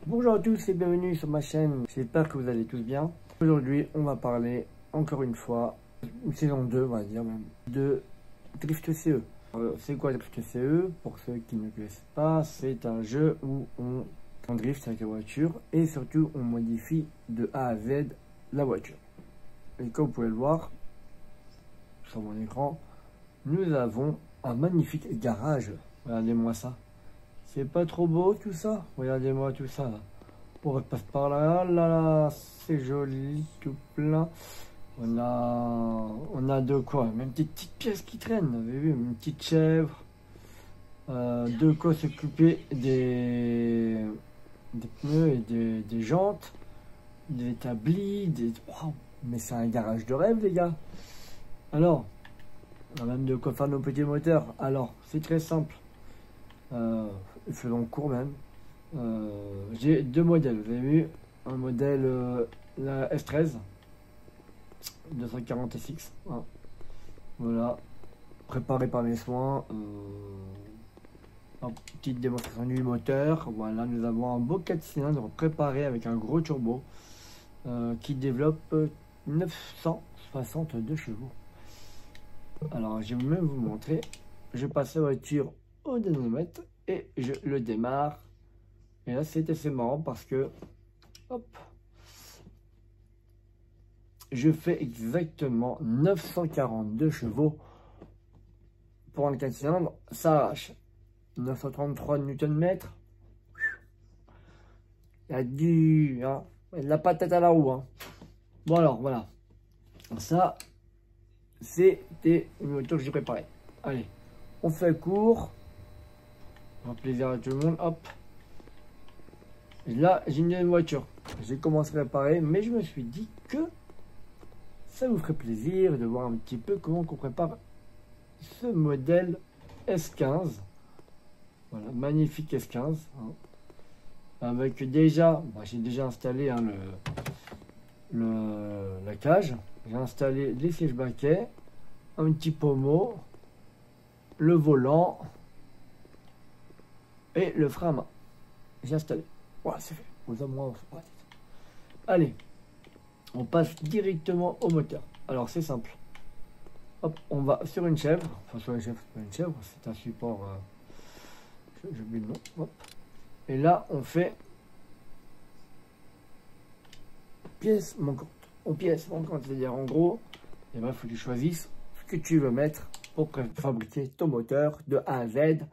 Bonjour à tous et bienvenue sur ma chaîne, j'espère que vous allez tous bien. Aujourd'hui on va parler encore une fois, une saison 2 on va dire même, de Drift CE. C'est quoi Drift CE? Pour ceux qui ne connaissent pas, c'est un jeu où on drift avec la voiture et surtout on modifie de A à Z la voiture. Et comme vous pouvez le voir sur mon écran, nous avons un magnifique garage. Regardez-moi ça. C'est pas trop beau tout ça? Regardez-moi tout ça là. On repasse par là, oh là là, c'est joli, tout plein. On a de quoi? Même des petites pièces qui traînent, vous avez vu, une petite chèvre. De quoi s'occuper des pneus et des jantes, des établis, Wow, mais c'est un garage de rêve les gars. Alors, on a même de quoi faire nos petits moteurs. Alors, c'est très simple. Faisons court même. J'ai deux modèles. Vous avez vu un modèle la S13 240 SX. Hein. Voilà, préparé par mes soins. Petite démonstration du moteur. Voilà, nous avons un beau 4 cylindres préparé avec un gros turbo qui développe 962 chevaux. Alors, je vais même vous montrer. Je passe la voiture au dynamomètre et je le démarre. Et là, c'est assez marrant parce que, hop, je fais exactement 942 chevaux pour un 4 cylindres. Ça arrache 933 Nm. Il y a du, hein, la patate à la roue. Hein. Bon alors, voilà. Ça, c'était une moto que j'ai préparée. Allez, on fait court. Un plaisir à tout le monde. Hop. Et là, j'ai une nouvelle voiture. J'ai commencé à réparer, mais je me suis dit que ça vous ferait plaisir de voir un petit peu comment on prépare ce modèle S15. Voilà, magnifique S15. Hein. Avec déjà, j'ai déjà installé hein, la cage. J'ai installé les sièges baquets, un petit pommeau, le volant et le frein à main. J'ai installé. Voilà, c'est fait. Allez, on passe directement au moteur. Alors, c'est simple. Hop, on va sur une chèvre. Enfin, sur une chèvre, c'est un support. J'oublie le nom. Hop. Et là, on fait pièce manquante. Aux pièces manquantes, c'est-à-dire en gros, il faut que tu choisisses ce que tu veux mettre pour fabriquer ton moteur de A à Z.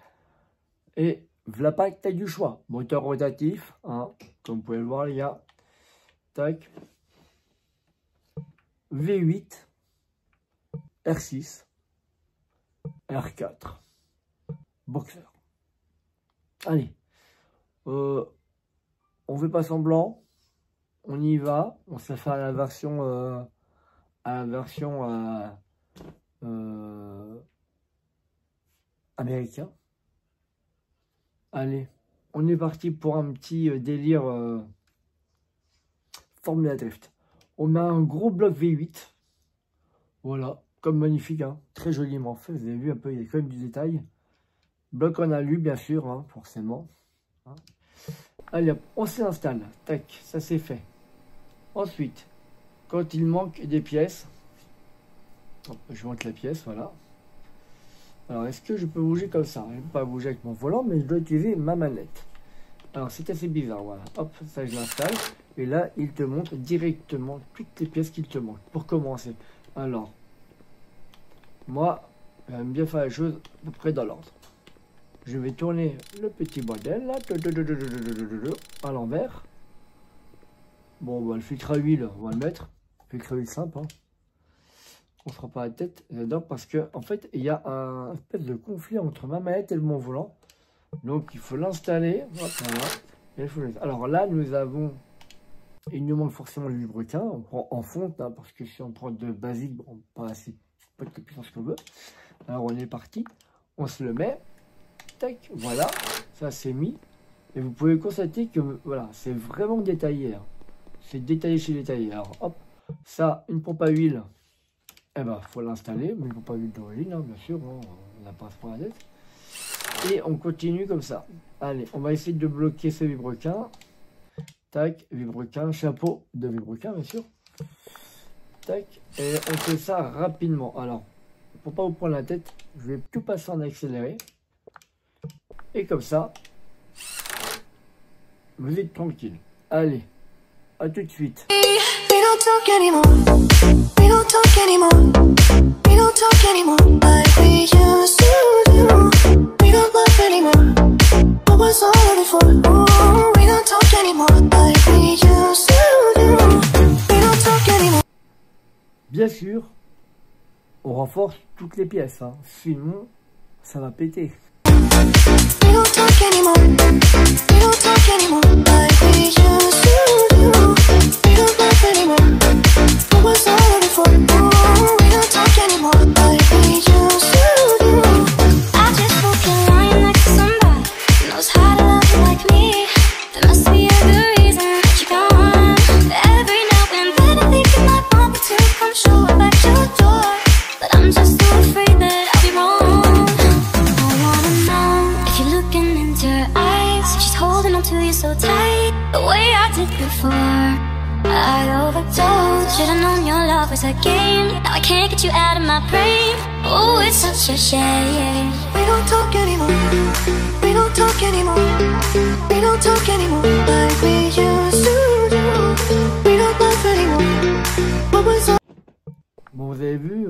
Et voilà pas que tu as du choix. Moteur rotatif, hein, comme vous pouvez le voir les gars. Tac. V8, R6, R4, boxer. Allez. On fait pas semblant. On y va. On se fait à la version américain. Allez, on est parti pour un petit délire Formula Drift. On a un gros bloc V8. Voilà, comme magnifique, hein, très joliment fait. Vous avez vu un peu, il y a quand même du détail. Bloc en alu, bien sûr, hein, forcément. Hein. Allez, hop, on s'installe. Tac, ça c'est fait. Ensuite, quand il manque des pièces, hop, je monte la pièce, voilà. Alors, est-ce que je peux bouger comme ça? Je ne peux pas bouger avec mon volant, mais je dois utiliser ma manette. Alors, c'est assez bizarre, voilà. Hop, ça, je l'installe. Et là, il te montre directement toutes les pièces qu'il te manquent. Pour commencer. Alors, moi, j'aime bien faire les choses à peu près dans l'ordre. Je vais tourner le petit modèle, là, à l'envers. Bon, bah, le filtre à huile, on va le mettre. Filtre à huile simple, hein. On ne se fera pas la tête. J'adore parce que en fait, il y a un espèce de conflit entre ma manette et mon volant. Donc, il faut l'installer. Voilà. Alors là, nous avons... Il nous manque forcément le lubrifiant. On prend en fonte, hein, parce que si on prend de basique, bon, pas assez, pas de puissance qu'on veut. Alors, on est parti. On se le met. Tac, voilà. Ça, c'est mis. Et vous pouvez constater que, voilà, c'est vraiment détaillé. Hein. C'est détaillé chez détaillé. Alors, hop. Ça, une pompe à huile. Eh ben, faut l'installer, mais il ne faut pas huile d'origine, hein, bien sûr, hein, on n'a pas à se prendre la tête. Et on continue comme ça. Allez, on va essayer de bloquer ce vilebrequin. Tac, vilebrequin, chapeau de vilebrequin, bien sûr. Tac, et on fait ça rapidement. Alors, pour pas vous prendre la tête, je vais tout passer en accéléré. Et comme ça, vous êtes tranquille. Allez, à tout de suite. Bien sûr, on renforce toutes les pièces, hein. Sinon ça va péter. Should've known your love was a game. Now I can't get you out of my brain. Oh, it's such a shame. We don't talk anymore. We don't talk anymore. We don't talk anymore like we used to do. We don't laugh anymore. What was all... Bon, vous avez vu,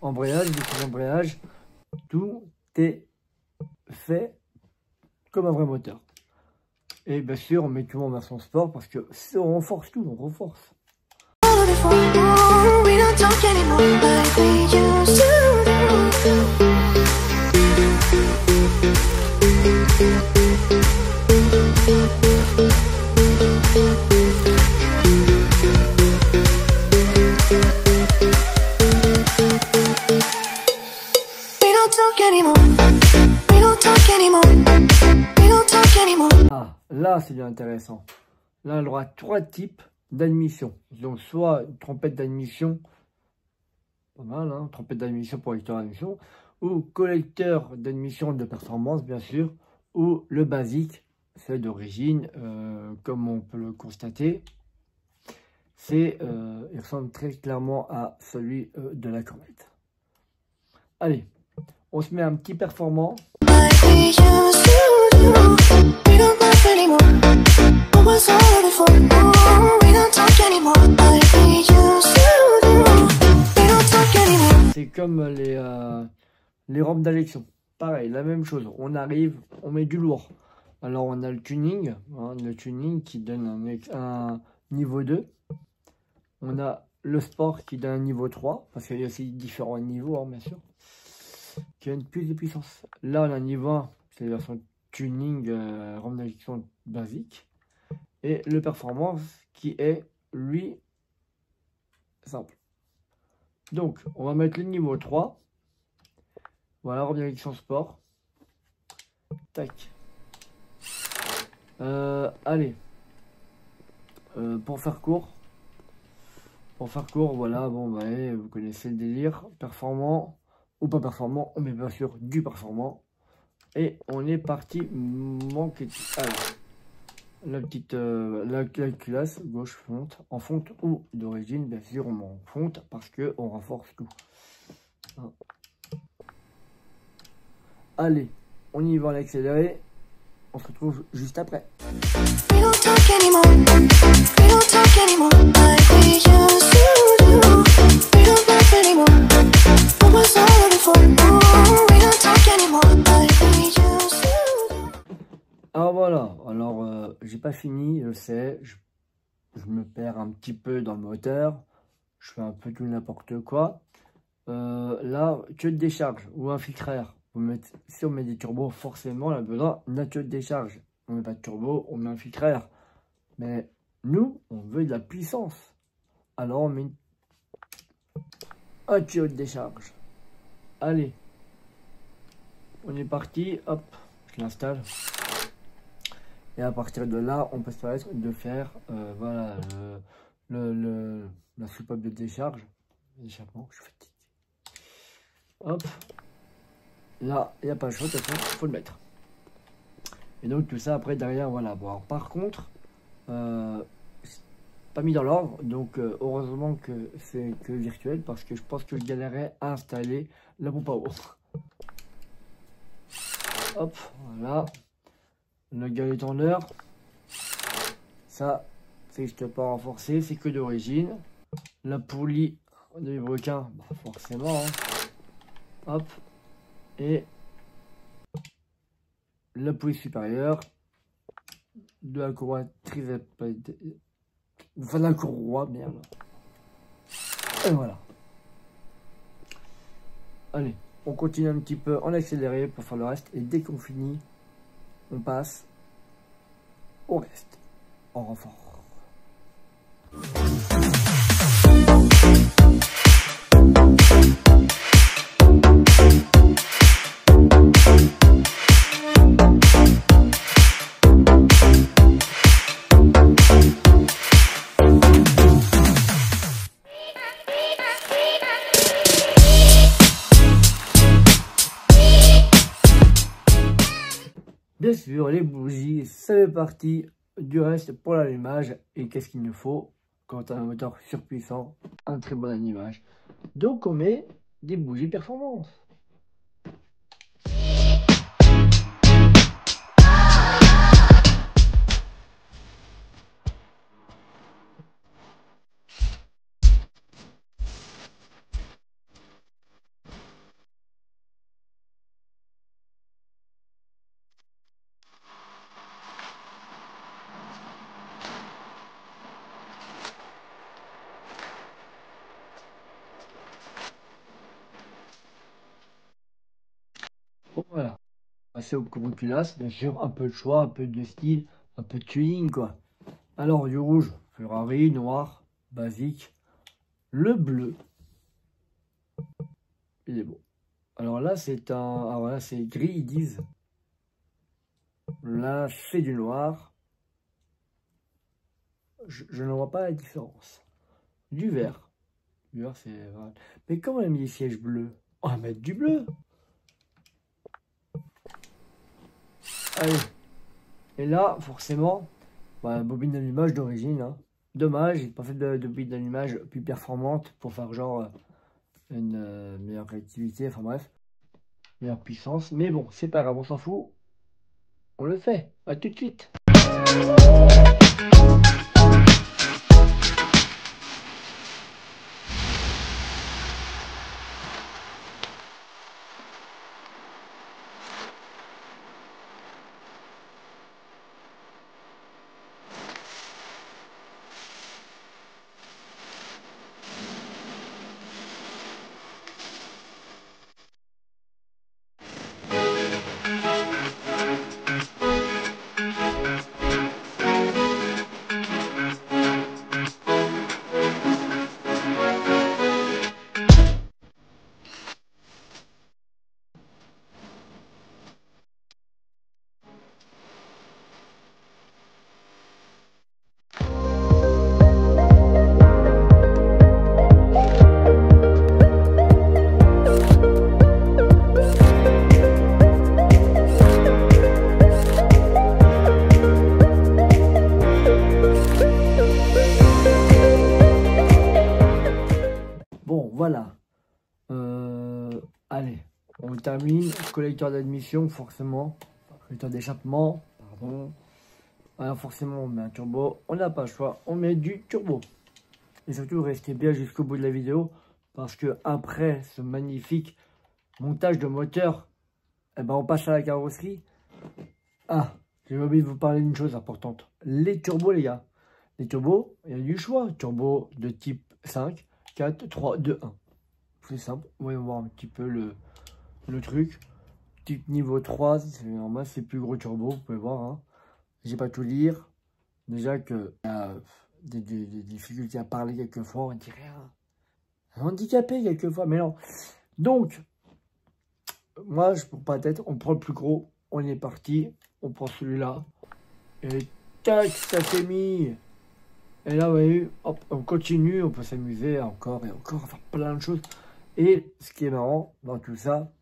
embrayage, embrayage, tout est fait comme un vrai moteur. Et bien sûr, on met tout en version sport parce que si on renforce tout, on renforce. We don't talk anymore like we used to do. We don't talk anymore. We don't talk anymore. We don't talk anymore. Ah, là c'est bien intéressant. Là, on aura 3 types d'admission. Donc soit une trompette d'admission, pas mal, hein, trompette d'admission pour lecteur d'admission, ou collecteur d'admission de performance, bien sûr, ou le basique, c'est d'origine, comme on peut le constater, il ressemble très clairement à celui de la comète. Allez, on se met un petit performant. C'est comme les rampes d'élection. Pareil, la même chose. On arrive, on met du lourd. Alors on a le tuning, hein, le tuning qui donne un niveau 2. On a le sport qui donne un niveau 3, parce qu'il y a aussi différents niveaux, hein, bien sûr, qui donnent plus de puissance. Là on a un niveau 1, c'est la version tuning, rampe d'élection basique. Et le performance qui est, lui, simple. Donc, on va mettre le niveau 3. Voilà, rampe d'élection sport. Tac. Allez. Pour faire court. Voilà, bon, bah, vous connaissez le délire. Performant ou pas performant, on met bien sûr du performant. Et on est parti manquer. Alors. La petite la classe gauche fonte en fonte ou d'origine, bien sûr on en fonte parce que on renforce tout. Hein. Allez, on y va à l'accéléré, on se retrouve juste après. Ah voilà, alors j'ai pas fini, je sais, je me perds un petit peu dans le moteur, je fais un peu tout n'importe quoi. Là, tuyau de décharge ou un filtre à air, si on met des turbos, forcément on a besoin d'un tuyau de décharge. On met pas de turbo, on met un filtre à air. Mais nous, on veut de la puissance. Alors on met un tuyau de décharge. Allez, on est parti, hop, je l'installe. Et à partir de là, on peut se permettre de faire voilà, la soupape de décharge. L'échappement, je suis fatigué. Hop. Là, il n'y a pas le choix, de toute façon, il faut le mettre. Et donc tout ça après derrière, voilà. Bon, alors, par contre, pas mis dans l'ordre, donc heureusement que c'est que virtuel, parce que je pense que je galérais à installer la pompe à eau. Hop, voilà. Le galet-tendeur. Ça, c'est juste pas renforcé, c'est que d'origine. La poulie des requins, bah forcément. Hein. Hop. Et la poulie supérieure de la courroie enfin la courroie, merde. Et voilà. Allez, on continue un petit peu en accéléré pour faire le reste. Et dès qu'on finit, on passe au reste en renfort. Bien sûr, les bougies, ça fait partie du reste pour l'allumage. Et qu'est-ce qu'il nous faut quand on a un moteur surpuissant? Un très bon allumage. Donc on met des bougies performance. Bon, voilà. Passer au curriculum, bien sûr, un peu de choix, un peu de style, un peu de tuning, quoi. Alors, du rouge, Ferrari, noir, basique. Le bleu, il est beau. Alors là, c'est un... Alors là, c'est gris, ils disent. Là, c'est du noir. Je ne vois pas la différence. Du vert. Du vert, c'est... Mais comment on a mis les sièges bleus? On va mettre du bleu. Allez. Et là, forcément, bah, bobine d'allumage d'origine. Hein. Dommage, j'ai pas fait de bobine d'allumage plus performante pour faire genre une meilleure réactivité. Enfin bref, meilleure puissance. Mais bon, c'est pas grave, on s'en fout. On le fait. À tout de suite. Bon, voilà. Allez, on termine. Collecteur d'admission, forcément. Collecteur d'échappement, pardon. Alors forcément, on met un turbo. On n'a pas le choix, on met du turbo. Et surtout, restez bien jusqu'au bout de la vidéo. Parce que après ce magnifique montage de moteur, eh ben, on passe à la carrosserie. Ah, j'ai oublié de vous parler d'une chose importante. Les turbos, les gars. Les turbos, il y a du choix. Turbo de type 5, 4, 3, 2, 1. C'est simple. On va voir un petit peu le truc. Type niveau 3, c'est normal, c'est plus gros turbo, vous pouvez voir. Hein. J'ai pas tout lire. Déjà que y a des difficultés à parler quelquefois, on dirait handicapé quelquefois, mais non. Donc, moi, je prends pas la tête, on prend le plus gros, on est parti, on prend celui-là. Et tac, ça s'est mis. Et là, vous voyez, hop, on continue, on peut s'amuser encore et encore, faire plein de choses. Et ce qui est marrant dans tout ça,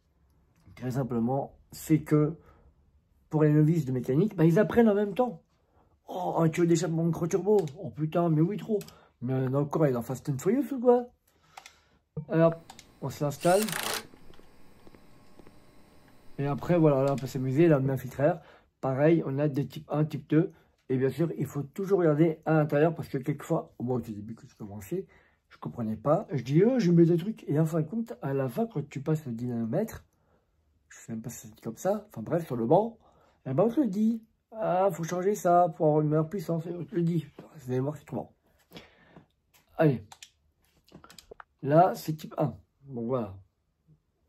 très simplement, c'est que pour les novices de mécanique, bah, ils apprennent en même temps. Oh, un tuyau d'échappement micro-turbo. Oh putain, mais oui, trop. Mais il y en a encore, il est dans Fast and Furious ou quoi? Alors, on se l'installe. Et après, voilà, là, on peut s'amuser. Là, on met un filtre. Pareil, on a des types 1, type 2. Et bien sûr, il faut toujours regarder à l'intérieur parce que quelquefois, au début que je commençais, je comprenais pas. Je dis, je mets des trucs. Et en fin de compte, à la fin, quand tu passes le dynamètre, je sais même pas si c'est comme ça. Enfin bref, sur le banc, eh ben, on te le dit. Ah, faut changer ça pour avoir une meilleure puissance. On te le dit. Vous allez voir, c'est trop bon. Allez. Là, c'est type 1. Bon, voilà.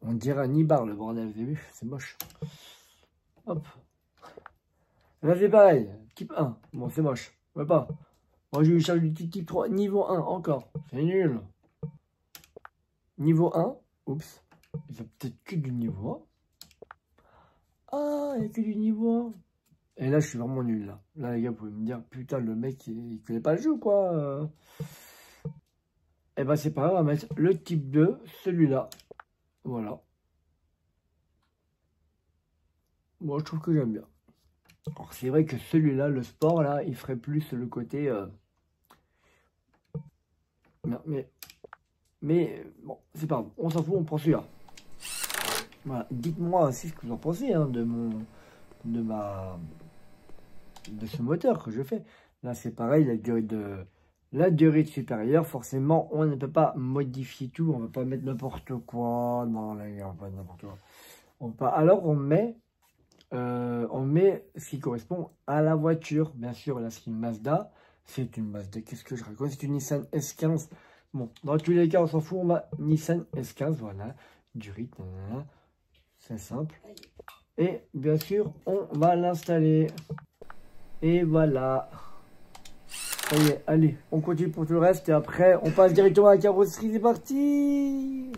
On dirait un nibar, le bordel. Vous avez vu? C'est moche. Hop. Là, c'est pareil. Type 1. Bon, c'est moche. Je vois pas. Moi, je vais charger du type 3. Niveau 1, encore. C'est nul. Niveau 1. Oups. Il y a peut-être que du niveau 1. Ah, il n'y a que du niveau 1. Et là, je suis vraiment nul, là. Là, les gars, vous pouvez me dire, putain, le mec, il connaît pas le jeu, quoi. Eh ben, c'est pas grave, on va mettre le type 2, celui-là. Voilà. Moi, je trouve que j'aime bien. Alors, c'est vrai que celui-là, le sport, là, il ferait plus le côté... Non, mais bon, c'est pas grave. On s'en fout, on prend celui-là. Voilà. Dites-moi aussi ce que vous en pensez, hein, de ce moteur que je fais. Là, c'est pareil, la durée supérieure, forcément, on ne peut pas modifier tout. On ne va pas mettre n'importe quoi. Non, là, on va pas n'importe quoi. Alors, on met ce qui correspond à la voiture. Bien sûr, là, c'est une Mazda. C'est une Mazda. Qu'est-ce que je raconte? C'est une Nissan S15. Bon, dans tous les cas, on s'en fout. On va Nissan S15. Voilà. Du rythme. C'est simple. Et bien sûr, on va l'installer. Et voilà. Ça y est, allez, on continue pour tout le reste. Et après, on passe directement à la carrosserie. C'est parti!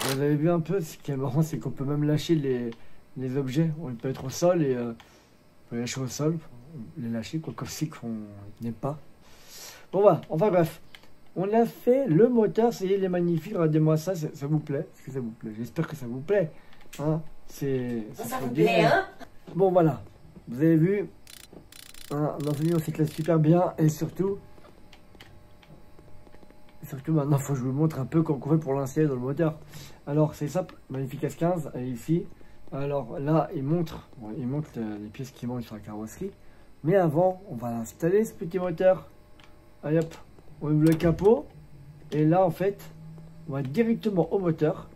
Vous avez vu un peu, ce qui est marrant, c'est qu'on peut même lâcher les objets. On peut être au sol et on peut les lâcher au sol, les lâcher, quoi, comme si qu'on n'aime pas. Bon, voilà, enfin bref. On a fait le moteur, c'est il est magnifique. Regardez-moi ça, ça vous plaît? Est-ce que ça vous plaît? J'espère que ça vous plaît. Hein, ça vous plaît, hein? Bon, voilà. Vous avez vu, hein, dans ce vidéo, on s'éclate super bien et surtout maintenant, il faut que je vous montre un peu comment on fait pour l'installer dans le moteur. Alors, c'est simple, magnifique S15, elle est ici. Alors là, il montre les pièces qui manquent sur la carrosserie. Mais avant, on va l'installer, ce petit moteur. Allez hop, on ouvre le capot. Et là, en fait, on va directement au moteur.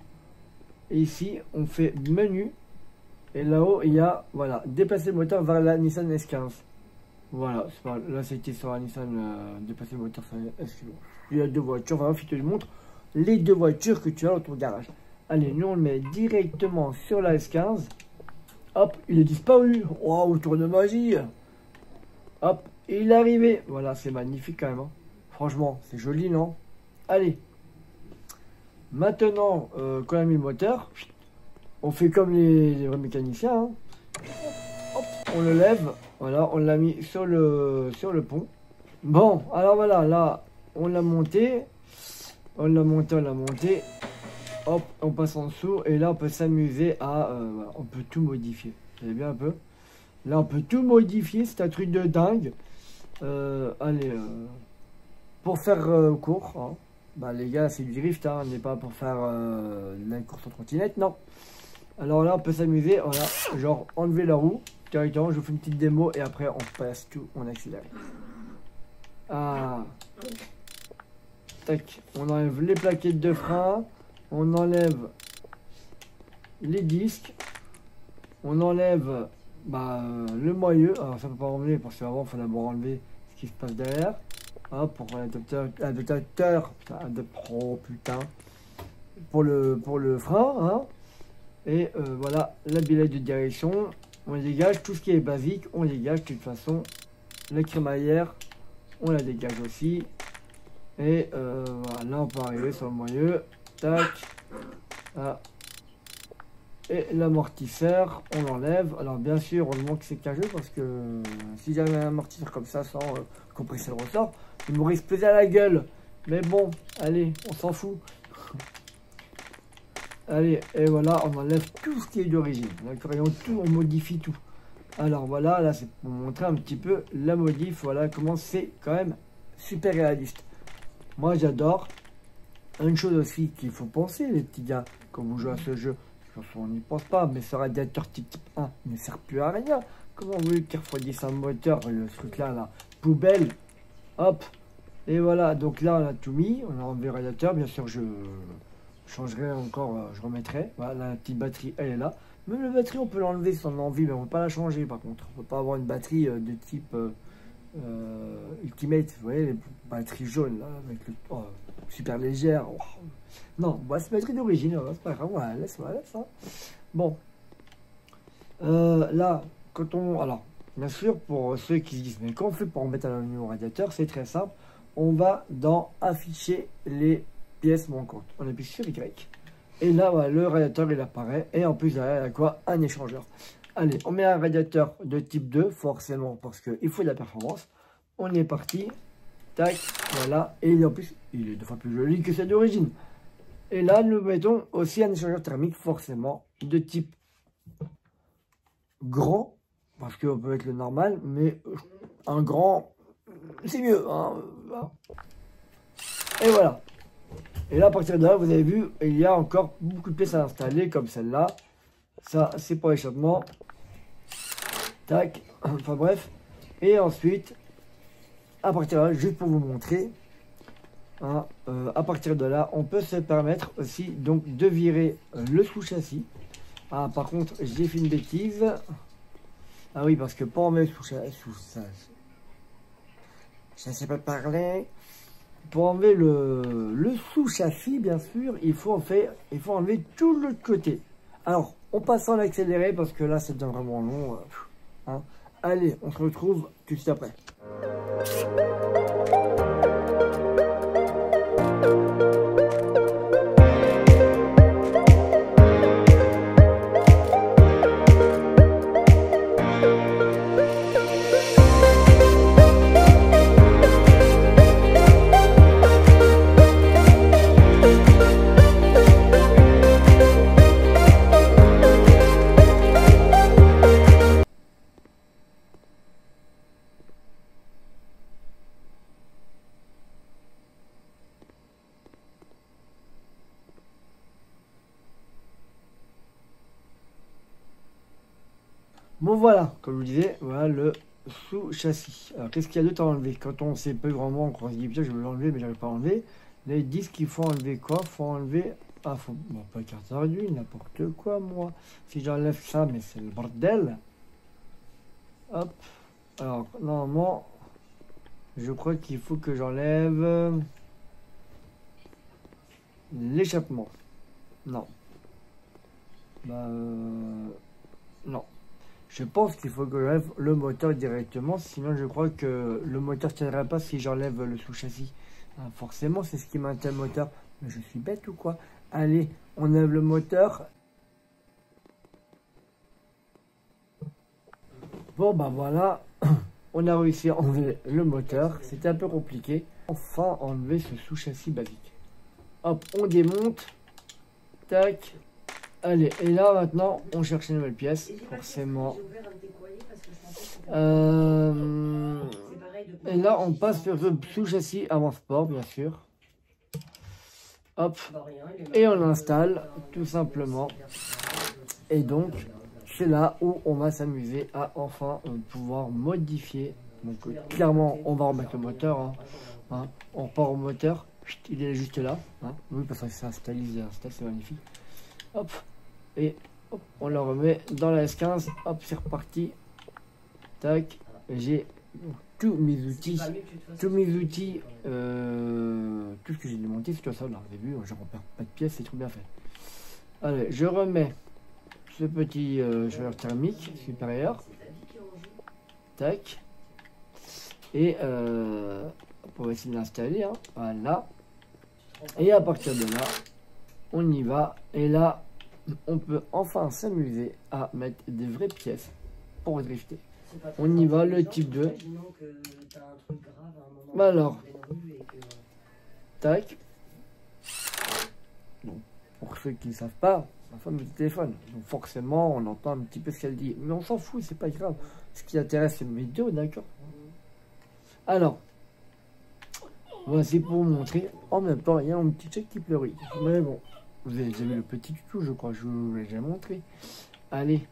Et ici, on fait menu. Et là-haut, il y a, voilà, déplacer le moteur vers la Nissan S15. Voilà, là c'était sur la Nissan, déplacer le moteur sur la S15. Il y a deux voitures, voilà, je te montre les deux voitures que tu as dans ton garage. Allez, nous on le met directement sur la S15. Hop, il est disparu. Waouh, tour de magie. Hop, il est arrivé. Voilà, c'est magnifique quand même. Hein. Franchement, c'est joli, non? Allez. Maintenant, quand on a mis le moteur, on fait comme les vrais mécaniciens. Hein. Hop, on le lève. Voilà, on l'a mis sur le pont. Bon, alors voilà, là, on l'a monté. On l'a monté. Hop, on passe en dessous. Et là, on peut s'amuser à... voilà, on peut tout modifier. Vous savez bien un peu? Là, on peut tout modifier. C'est un truc de dingue. Allez, pour faire court, hein, bah, les gars, c'est du drift. Hein, on n'est pas pour faire la course en trottinette, non. Alors là, on peut s'amuser. Voilà, genre enlever la roue. Directement, je vous fais une petite démo et après, on passe tout, on accélère. Ah. Tac, on enlève les plaquettes de frein. On enlève les disques. On enlève le moyeu. Alors ça peut pas enlever parce qu'avant il faut d'abord enlever ce qui se passe derrière. Hop, pour l'adaptateur, oh putain, pour le frein, hein. Et voilà, la billet de direction, on dégage, tout ce qui est basique, on dégage de toute façon. La crémaillère, on la dégage aussi. Et voilà, là on peut arriver sur le moyeu, tac, là. Et l'amortisseur, on l'enlève. Alors bien sûr, on manque ces cageux parce que si j'avais un amortisseur comme ça sans compresseur ressort, il m'aurait explosé à la gueule. Mais bon, allez, on s'en fout. Allez, et voilà, on enlève tout ce qui est d'origine. D'accord, et on modifie tout. Alors voilà, là c'est pour montrer un petit peu la modif. Voilà comment c'est quand même super réaliste. Moi j'adore. Une chose aussi qu'il faut penser, les petits gars, quand vous jouez à ce jeu. On n'y pense pas, mais ce radiateur type 1 ne sert plus à rien. Comment vous voulez qu'il refroidisse un moteur, le truc là, poubelle, hop, et voilà. Donc là on a tout mis, on a enlevé le radiateur, bien sûr je changerai encore, je remettrai. Voilà, la petite batterie elle est là. Même la batterie on peut l'enlever si on a envie, mais on ne peut pas la changer par contre. On ne peut pas avoir une batterie de type Ultimate, vous voyez les batteries jaunes là, avec le super légère. Oh. Non, bah, c'est batterie d'origine, c'est pas grave, voilà, laisse. Hein. Bon, là, quand on... Alors, bien sûr, pour ceux qui se disent, mais comment on fait pour remettre un au radiateur, c'est très simple. On va dans afficher les pièces manquantes. On appuie sur Y. Et là, voilà, le radiateur, il apparaît. Et en plus, il y a quoi? Un échangeur. Allez, on met un radiateur de type 2, forcément, parce qu'il faut de la performance. On est parti. Tac, voilà. Et en plus, il est 2 fois plus joli que celle d'origine. Et là, nous mettons aussi un échangeur thermique, forcément, de type grand, parce qu'on peut mettre le normal, mais un grand, c'est mieux. Hein. Et voilà. Et là, à partir de là, vous avez vu, il y a encore beaucoup de pièces à installer, comme celle-là. Ça, c'est pour l'échappement. Tac. Enfin bref. Et ensuite, à partir de là, juste pour vous montrer... Hein, à partir de là, on peut se permettre aussi donc de virer le sous-châssis. Ah, par contre, j'ai fait une bêtise. Ah oui, parce que pour enlever le sous-châssis, je ne sais pas parler. Pour enlever le sous-châssis, bien sûr, il faut enlever tout l'autre côté. Alors, on passe en accéléré parce que là, c'est vraiment long. Hein. Allez, on se retrouve tout de suite après. Bon voilà, comme je vous disais, voilà le sous-châssis. Alors qu'est-ce qu'il y a d'autre à enlever? Quand on sait peu vraiment, on se dit putain je veux l'enlever mais j'arrive pas à enlever. Les disques il faut enlever quoi? Faut enlever... Ah faut... Bon pas carte réduite, n'importe quoi moi. Si j'enlève ça mais c'est le bordel. Hop. Alors normalement, je crois qu'il faut que j'enlève l'échappement. Non. Non. Je pense qu'il faut que j'enlève le moteur directement, sinon je crois que le moteur ne tiendrait pas si j'enlève le sous-châssis. Forcément, c'est ce qui maintient le moteur. Mais je suis bête ou quoi? Allez, on enlève le moteur. Bon, bah voilà, on a réussi à enlever le moteur. C'était un peu compliqué. Enfin, enlever ce sous-châssis basique. Hop, on démonte. Tac. Allez, et là maintenant, on cherche une nouvelle pièce, forcément. Et là, on passe sur le sous-châssis avant sport, bien sûr. Hop, et on l'installe, tout simplement. Et donc, c'est là où on va s'amuser à enfin pouvoir modifier. Donc, clairement, on va remettre le moteur. Hein. On repart au moteur. Il est juste là. Hein. Oui, parce que ça stabilise, c'est magnifique. Hop. Et Hop, on le remet dans la S15. Hop, c'est reparti. Tac. J'ai tous mes outils. Tous mes outils. Tout ce que j'ai démonté, c'est tout ça. Là, vous avez vu, je repère pas de pièces, c'est trop bien fait. Allez, je remets ce petit choyeur thermique supérieur. Tac. Et on va essayer de l'installer. Hein. Voilà. Et à partir de là, on y va. Et là, on peut enfin s'amuser à mettre des vraies pièces pour drifter. On y va, le type 2. Alors, tac. Donc, pour ceux qui ne savent pas, ma femme me téléphone. Donc forcément, on entend un petit peu ce qu'elle dit. Mais on s'en fout, c'est pas grave. Ce qui intéresse, c'est mes vidéos, d'accord? Alors, voici pour vous montrer. En même temps, il y a un petit check qui pleurit. Mais bon, vous avez déjà vu le petit tuto, je crois. Je vous l'ai déjà montré. Allez,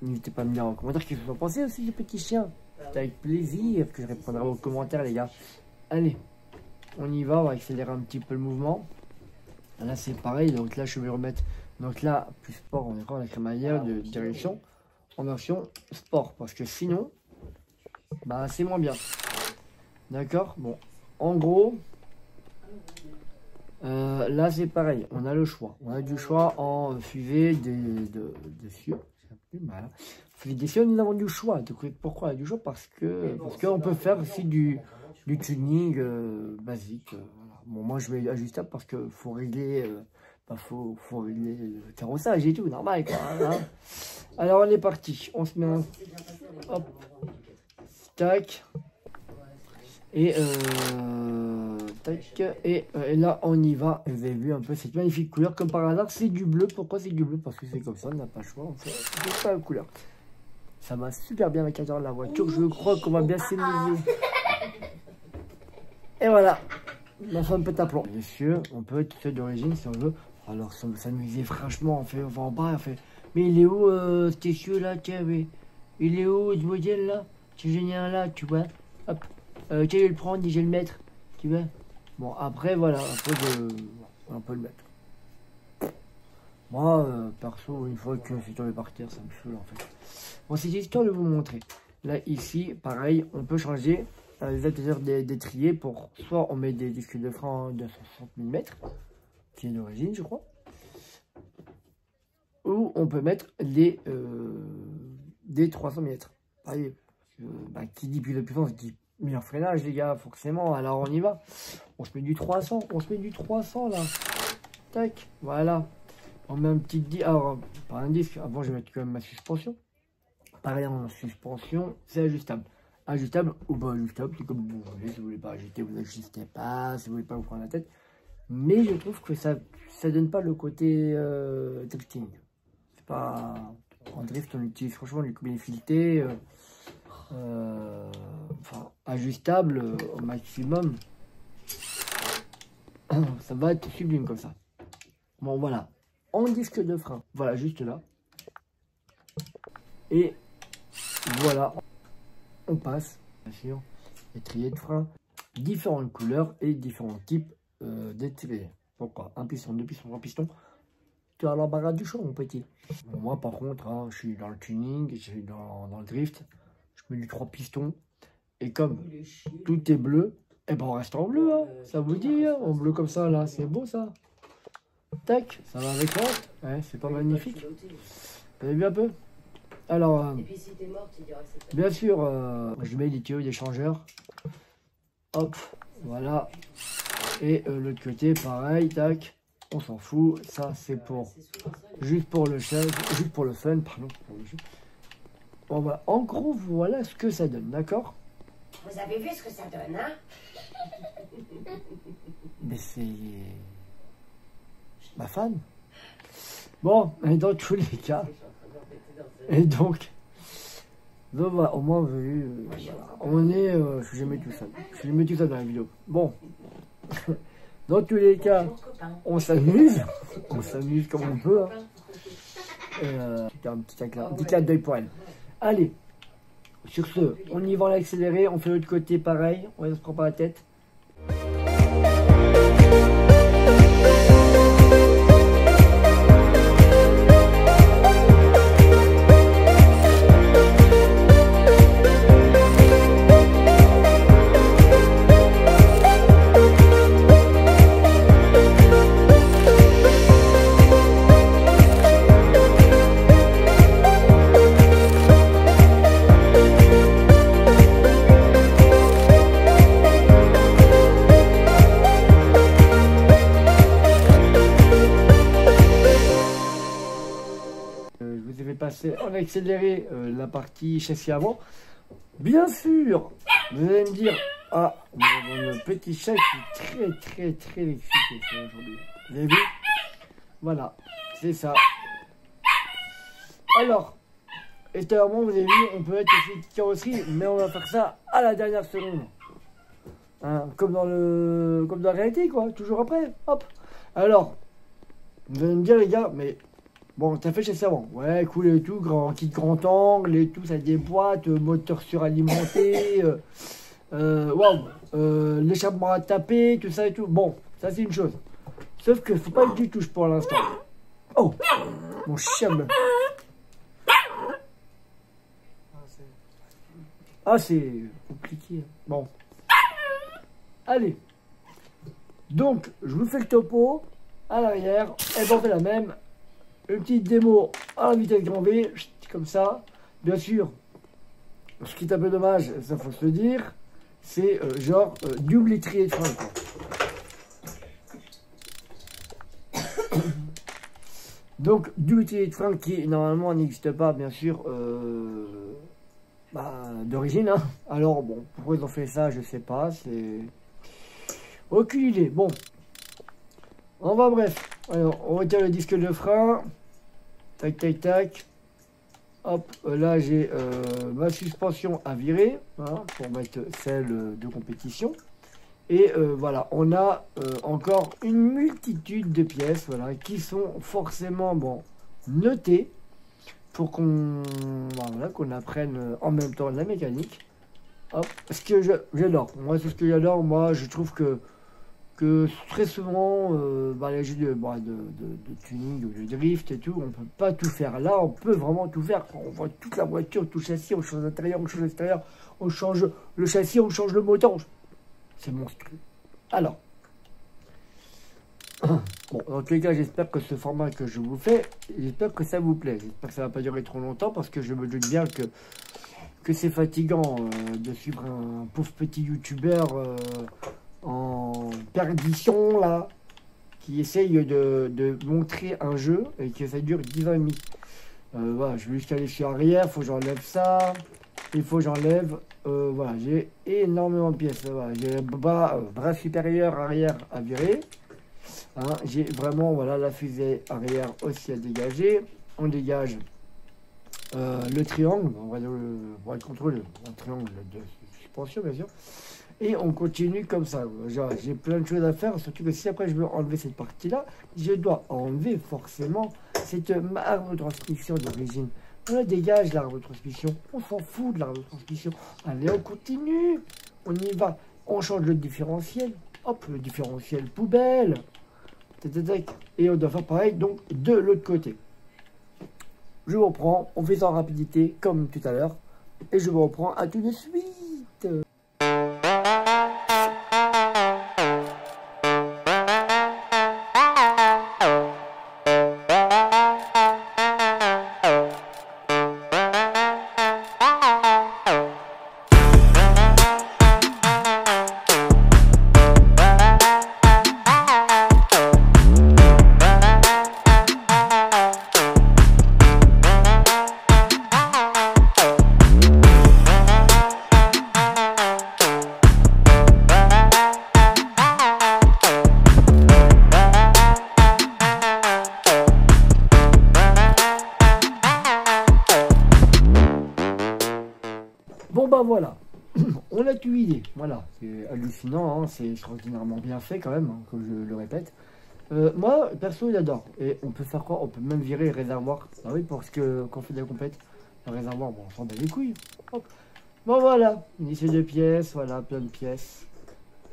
n'hésitez pas à me dire en commentaire ce que vous en pensez aussi du petit chien. C'est avec plaisir que je répondrai à vos commentaires, les gars. Allez, on y va. On va accélérer un petit peu le mouvement. Là, c'est pareil. Donc là, je vais remettre. Donc là, plus sport, on est encore la crémaillère de direction en version sport. Parce que sinon, bah, c'est moins bien. D'accord? Bon, en gros, là, c'est pareil. On a le choix. On a du choix en fusée de cieux. Voilà. Fusée des cieux, nous avons du choix. Pourquoi du choix? Parce qu'on peut faire aussi du tuning basique. Voilà. Bon, moi, je vais ajustable parce qu'il faut régler... faut régler le carrossage et tout, normal quoi. Hein. Alors on est parti, on se met un... Hop, tac, et tac, et là on y va. Vous avez vu un peu cette magnifique couleur, comme par hasard c'est du bleu. Pourquoi c'est du bleu? Parce que c'est comme ça, on n'a pas le choix, on fait pas la couleur. Ça va super bien avec l'intérieur de la voiture, je crois qu'on va bien s'amuser. Et voilà, ma femme peut t'appeler. Bien sûr, on peut être fait d'origine si on veut. Alors, ça veut s'amuser, franchement, on va en bas, on fait... Mais il est où, cet essieu là, tiens, mais... Il est où, ce modèle là? C'est génial là, tu vois. Hop, tiens, je vais le prendre et je vais le mettre, tu vois. Bon, après, voilà, on peut le mettre. Moi, perso, une fois que je suis tombé par terre, ça me saoule, en fait. Bon, c'est histoire de vous montrer. Là, ici, pareil, on peut changer les adaptateurs d'étrier pour... Soit on met des disques de frein de 60 mm, qui est d'origine, je crois. Ou on peut mettre des 300 mm. Allez, qui dit plus de puissance dit meilleur freinage, les gars, forcément. Alors on y va. On se met du 300. On se met du 300 là. Tac, voilà. On met un petit disque. Alors, pas un disque. Avant, je vais mettre quand même ma suspension. Pareil, en suspension, c'est ajustable. Ajustable ou pas ajustable, c'est comme vous voulez. Si vous voulez pas ajuster, vous n'ajustez pas. Si vous voulez pas vous prendre la tête. Mais je trouve que ça donne pas le côté drifting. C'est pas... En drift, on utilise franchement du combien fileté, enfin, ajustable au maximum. Ça va être sublime comme ça. Bon, voilà. En disque de frein. Voilà, juste là. Et voilà. On passe, bien sûr, étrier de frein. Différentes couleurs et différents types d'étrier. Pourquoi? Un piston, deux pistons, trois pistons. Tu as l'embarras du choix, mon petit. Bon, moi, par contre, hein, je suis dans le tuning, je suis dans le drift. Je mets du 3 pistons. Et comme tout est bleu, et ben on reste en bleu. Hein. Ça vous dit, hein, en bleu comme ça, là. C'est beau, ça. Tac, ça va avec moi. Ouais, c'est pas magnifique. Vous avez vu un peu? Alors, bien sûr, je mets des tuyaux d'échangeur. Hop, voilà. Et l'autre côté, pareil, tac. On s'en fout, ça c'est pour juste pour le fun, pardon, pour le jeu. Bon bah en gros voilà ce que ça donne, d'accord? Vous avez vu ce que ça donne, hein? Mais c'est ma femme. Bon, et dans tous les cas, et donc voilà, au moins vu, voilà. On est, je suis jamais tout seul, dans la vidéo. Bon. Dans tous les cas, on s'amuse comme on peut. Hein. Un petit clin d'œil pour elle. Allez, sur ce, on y va, on l'accélérer, on fait l'autre côté pareil, on ne se prend pas la tête. on a accéléré la partie châssis avant. Bien sûr, vous allez me dire, ah, mon petit chat qui est très excité aujourd'hui. Vous avez vu? Voilà, c'est ça. Alors, extérieurement, vous avez vu, on peut mettre aussi de carrosserie, mais on va faire ça à la dernière seconde. Hein, comme dans la réalité, quoi, toujours après, hop. Alors, vous allez me dire, les gars, mais bon, t'as fait chez avant. Ouais, cool et tout, kit grand angle et tout, ça déboîte, moteur suralimenté, waouh, l'échappement à taper, tout ça et tout. Bon, ça c'est une chose. Sauf que faut pas que tu touches pour l'instant. Oh, mon chien me... Ah, c'est compliqué. Bon. Allez. Donc, je vous fais le topo à l'arrière. Et ben, on fait la même. Une petite démo à la vitesse grand V. Comme ça. Bien sûr, ce qui est un peu dommage, ça faut se le dire, c'est genre double étrier de frein, quoi. Donc, double étrier de frein qui normalement n'existe pas, bien sûr, d'origine. Hein. Alors, bon, pourquoi ils ont fait ça, je sais pas. C'est aucune idée. Bon, on va, bref. Alors, on retire le disque de frein. Tac, tac, tac. Hop, là, j'ai ma suspension à virer, hein, pour mettre celle de compétition. Et voilà, on a encore une multitude de pièces, voilà, qui sont forcément, bon, notées pour qu'on voilà, qu'on apprenne en même temps la mécanique. Hop, ce que j'adore. Moi, c'est ce que j'adore. Moi, je trouve que très souvent, les jeux de tuning, de drift et tout, on peut pas tout faire. Là, on peut vraiment tout faire. On voit toute la voiture, tout le châssis, on change l'intérieur, on change l'extérieur, on change le châssis, on change le moteur. C'est monstrueux. Alors, bon, dans tous les cas, j'espère que ce format que je vous fais, j'espère que ça vous plaît. J'espère que ça va pas durer trop longtemps parce que je me doute bien que c'est fatigant de suivre un pauvre petit youtubeur en perdition là, qui essaye de montrer un jeu et que ça dure 10 ans et demi. Voilà, je vais jusqu'à aller sur arrière, il faut que j'enlève ça, il faut que j'enlève, voilà, j'ai énormément de pièces, voilà, j'ai bras supérieur, arrière à virer, hein, j'ai vraiment, voilà, la fusée arrière aussi à dégager, on dégage le triangle, on va le contrôler, un triangle de suspension bien sûr. Et on continue comme ça. J'ai plein de choses à faire, surtout que si après je veux enlever cette partie-là, je dois enlever forcément cette arbre de transmission d'origine. On la dégage, l'arbre de transmission. On s'en fout de l'arbre de transmission. Allez, on continue. On y va. On change le différentiel. Hop, le différentiel poubelle. Et on doit faire pareil, donc, de l'autre côté. Je vous reprends. On fait ça en rapidité, comme tout à l'heure. Et je vous reprends à tout de suite. Bon bah voilà, on a tout idée, voilà, c'est hallucinant, hein, c'est extraordinairement bien fait quand même, hein, comme je le répète. Moi, perso, j'adore, et on peut faire quoi? On peut même virer le réservoir, ah oui, parce que quand on fait de la compète, le réservoir, bon, on s'en bat les couilles. Hop. Bon voilà, une liste de pièces, voilà, plein de pièces,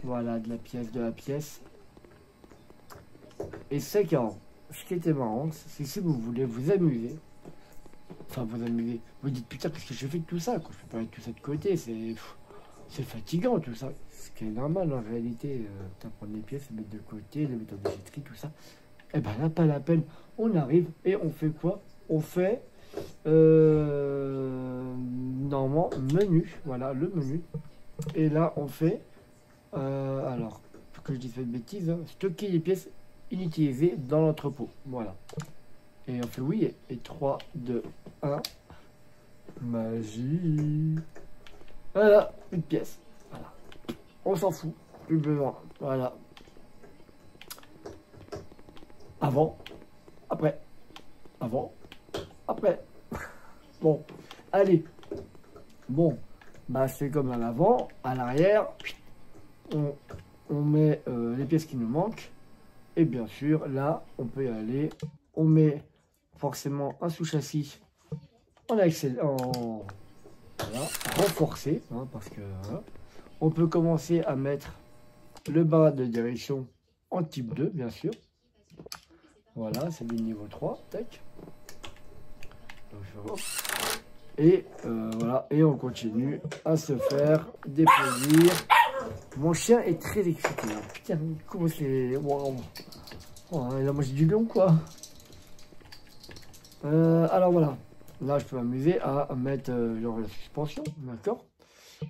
voilà, de la pièce. Et c'est quand, ce qui était marrant, c'est si vous voulez vous amuser, enfin vous amusez, vous dites putain qu'est-ce que je fais de tout ça, quoi. Je peux pas mettre tout ça de côté, c'est fatigant tout ça, ce qui est normal en réalité, prendre les pièces, les mettre de côté, les mettre en bijouterie, tout ça, et ben là pas la peine, on arrive et on fait quoi? On fait normalement menu, voilà le menu, et là on fait alors que je dise pas de bêtises, hein, stocker les pièces inutilisées dans l'entrepôt, voilà. Et on fait oui. Et 3, 2, 1. Magie. Voilà, une pièce. Voilà. On s'en fout. Plus besoin. Voilà. Avant. Après. Avant. Après. Bon. Allez. Bon. Bah c'est comme à l'avant. À l'arrière. On met les pièces qui nous manquent. Et bien sûr, là, on peut y aller. On met forcément un sous-châssis en voilà, renforcé. Hein, parce que voilà. On peut commencer à mettre le bras de direction en type 2, bien sûr. Voilà, c'est du niveau 3. Tac. Donc, et voilà, et on continue à se faire des plaisirs. Mon chien est très excité. Hein. Putain, comment c'est... Waouh. Oh, il a mangé du lion, quoi. Alors voilà. Là, je peux m'amuser à mettre genre la suspension, d'accord.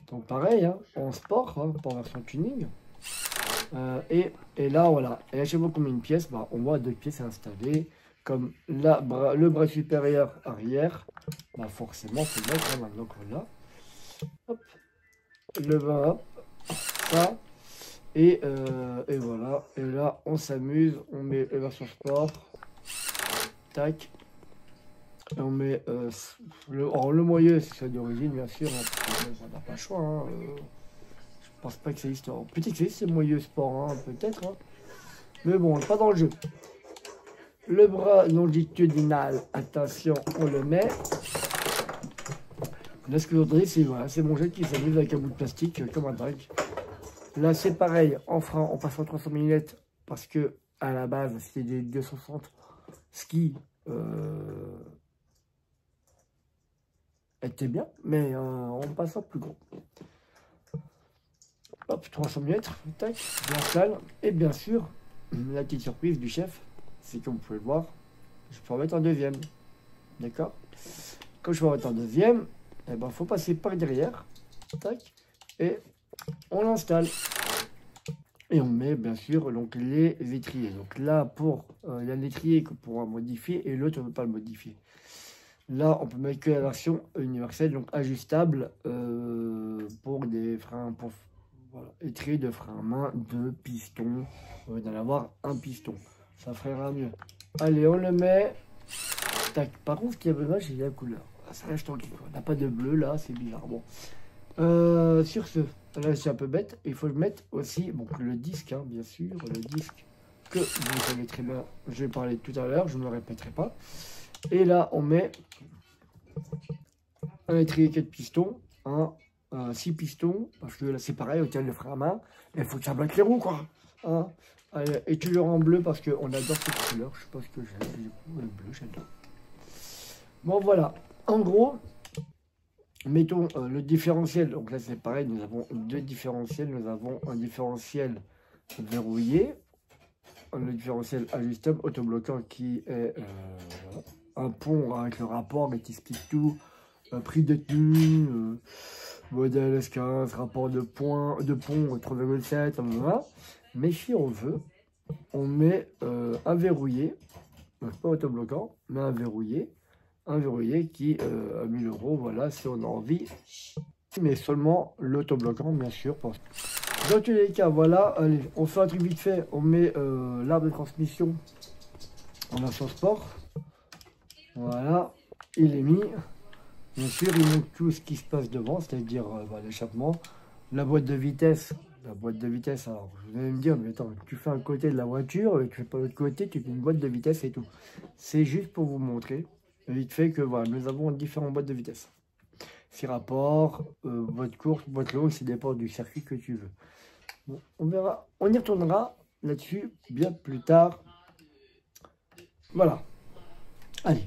Donc pareil, hein, en sport, hein, pour version tuning. Et là, voilà. Et à chaque fois qu'on met une pièce, bah, on voit 2 pièces installées. Comme le bras supérieur arrière. Bah forcément, il faut le mettre, hein, maintenant qu'on l'a. Hop. Le bras, hop. Ça. Et voilà. Et là, on s'amuse. On met la version sport. Tac. Et on met le moyeu, c'est ça d'origine, bien sûr. Hein, parce que on n'a pas le choix. Hein, je pense pas que ça existe. Peut-être que c'est moyeu sport, hein, peut-être. Hein. Mais bon, pas dans le jeu. Le bras longitudinal, attention, on le met. Là, ce que je voudrais, c'est voilà, mon jeu qui s'amuse avec un bout de plastique comme un dingue. Là, c'est pareil, en frein, on passe en 300 mm parce que à la base, c'était des 260 ski était bien, mais on passe en plus gros. Hop, 300 mm, tac, bien sale. Et bien sûr, la petite surprise du chef, c'est comme vous pouvez le voir, je peux en mettre en deuxième. D'accord. Quand je vais en mettre en deuxième, eh ben, faut passer par derrière. Tac. Et on l'installe. Et on met bien sûr donc, les étriers. Donc là, il y a l'étrier qu'on pourra modifier et l'autre on ne peut pas le modifier. Là, on peut mettre que la version universelle, donc ajustable pour des freins, voilà, étrier de frein à main, 2 pistons. On va en avoir un piston. Ça fera mieux. Allez, on le met. Tac. Par contre, ce qui est dommage, c'est la couleur. Ça reste tranquille. On n'a pas de bleu là, c'est bizarre. Bon. Sur ce, là c'est un peu bête. Il faut le mettre aussi, bon, le disque, hein, bien sûr. Le disque que vous savez très bien. Je vais parler tout à l'heure, je ne le répéterai pas. Et là, on met un étrier 4 pistons, 6 pistons, parce que là c'est pareil, au tel le frein à main. Il faut que ça bloque les roues, quoi. Hein. Allez, et tu le rends bleu parce qu'on adore cette couleur. Je sais pas ce que j'ai. Le bleu, j'adore. Bon, voilà. En gros, mettons le différentiel. Donc là, c'est pareil. Nous avons 2 différentiels. Nous avons un différentiel verrouillé. Le différentiel ajustable autobloquant qui est un pont avec le rapport qui explique tout. Prix de tenue, modèle S15, rapport de pont 3,7, voilà. Mais si on veut, on met un verrouillé, donc pas autobloquant, mais un verrouillé qui à 1000 €, voilà, si on a envie, mais seulement l'autobloquant, bien sûr. Dans tous les cas, voilà, allez, on fait un truc vite fait, on met l'arbre de transmission en version sport, voilà, il est mis. Bien sûr, il montre tout ce qui se passe devant, c'est-à-dire l'échappement, la boîte de vitesse. La boîte de vitesse, alors vous allez me dire, mais attends, tu fais un côté de la voiture, tu fais pas l'autre côté, tu fais une boîte de vitesse et tout. C'est juste pour vous montrer, vite fait, que voilà, nous avons différentes boîtes de vitesse. 6 rapports, boîte courte, boîte longue, ça dépend du circuit que tu veux. Bon, on verra, on y retournera là-dessus bien plus tard. Voilà. Allez,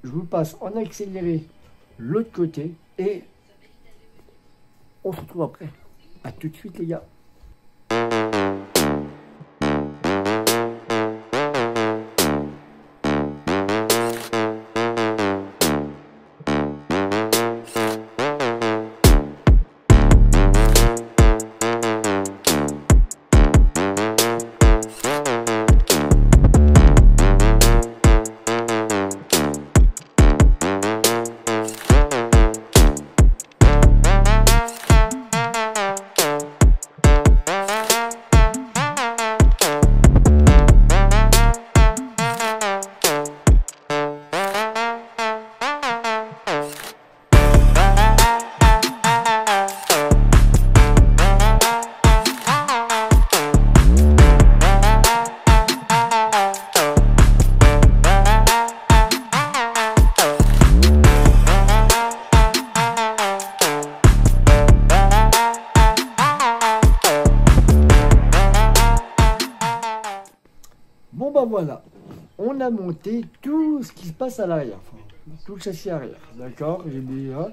je vous passe en accéléré l'autre côté et on se retrouve après. A tout de suite les gars. bah voilà, on a monté tout ce qui se passe à l'arrière, enfin, tout le châssis arrière, d'accord, j'ai dit, hein.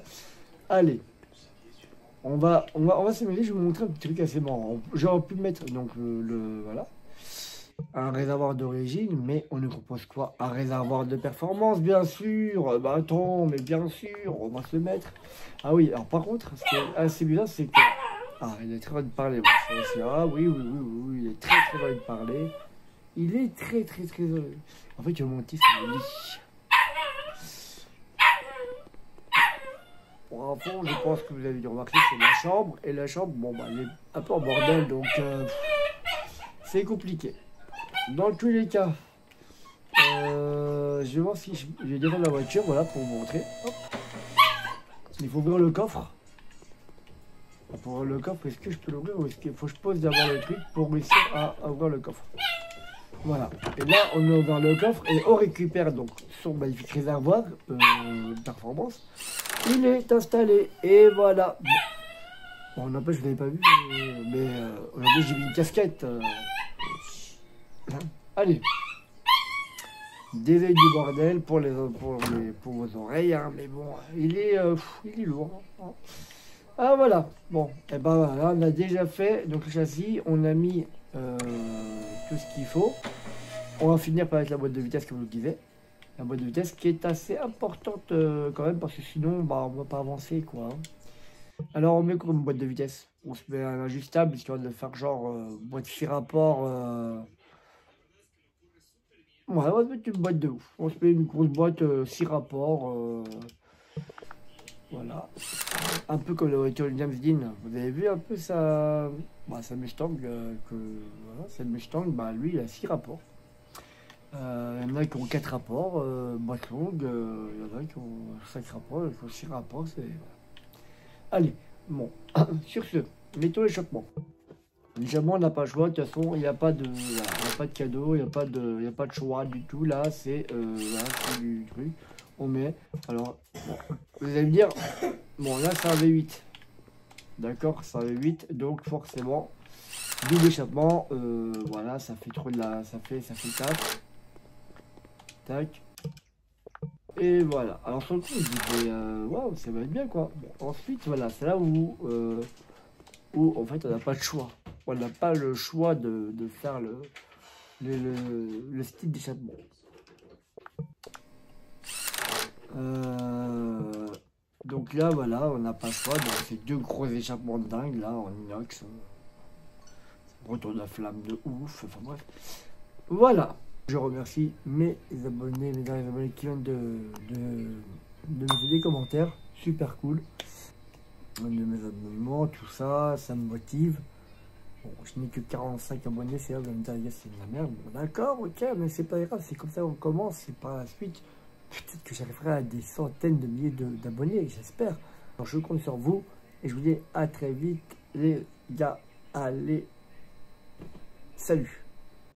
Allez, on va s'amuser, je vais vous montrer un petit truc assez marrant. J'aurais pu mettre, donc, voilà, un réservoir d'origine, mais on nous propose quoi? Un réservoir de performance, bien sûr. Bah attends, mais bien sûr, on va se le mettre. Ah oui, alors par contre, ce qui est assez bizarre, c'est que... Ah, il est très envie de parler. Ah oui, il est très envie de parler. Il est très heureux. En fait, je vais monter sur le lit. Bon, en fond, je pense que vous avez dû remarquer, c'est la chambre. Et la chambre, bon, bah, elle est un peu en bordel, donc c'est compliqué. Dans tous les cas, je vais voir si je vais descendre la voiture, voilà, pour vous montrer. Hop. Il faut ouvrir le coffre. Pour ouvrir le coffre, est-ce que je peux l'ouvrir ou est-ce qu'il faut que je pose d'abord le truc pour réussir à ouvrir le coffre? Voilà. Et là, on a ouvert le coffre et on récupère donc son magnifique réservoir de performance. Il est installé et voilà. Bon, n'empêche, je ne l'avais pas vu, mais aujourd'hui j'ai mis une casquette. Allez, désolé du bordel pour vos oreilles, hein, mais bon, il est lourd. Hein. Ah voilà, bon, et ben voilà, on a déjà fait donc le châssis, on a mis tout ce qu'il faut. On va finir par avec la boîte de vitesse comme je vous le disais. La boîte de vitesse qui est assez importante quand même parce que sinon bah, on va pas avancer quoi. Alors on met comme boîte de vitesse, on se met un ajustable histoire de faire genre boîte 6 rapports. Ouais, on va se mettre une boîte de ouf. On se met une grosse boîte 6 rapports. Voilà. Un peu comme la voiture de James Dean. Vous avez vu un peu sa Mustang. Voilà, cette Mustang, bah, lui, il a 6 rapports. Il y en a qui ont 4 rapports, boîte longue. Il y en a qui ont 5 rapports, qui ont 6 rapports. Allez, bon. Sur ce, mettons l'échappement. L'échappement, on n'a pas le choix. De toute façon, il n'y a pas de cadeau, il n'y a pas de choix du tout. Là, c'est du truc. On met. Alors, bon, vous allez me dire, bon, là, c'est un V8. D'accord, c'est un V8. Donc, forcément, double échappement. Voilà, ça fait trop de la. Ça fait le taf. Tac. Et voilà. Alors, sur le coup, je disais, waouh, ça va être bien, quoi. Bon, ensuite, voilà, c'est là où en fait, on n'a pas le choix. On n'a pas le choix de faire le style d'échappement. Donc là, voilà, on n'a pas le choix. Donc, c'est 2 gros échappements de dingue, là, en inox. Retour de la flamme de ouf. Enfin, bref. Voilà. Je remercie mes abonnés, mes derniers abonnés qui viennent de me faire des commentaires. Super cool. De mes abonnements, tout ça, ça me motive. Bon, je n'ai que 45 abonnés, c'est là, vous allez me dire, c'est de la merde. Bon, d'accord, ok, mais c'est pas grave, c'est comme ça qu'on commence, et par la suite, peut-être que j'arriverai à des centaines de milliers d'abonnés, j'espère. Alors, je compte sur vous, et je vous dis à très vite, les gars. Allez, salut!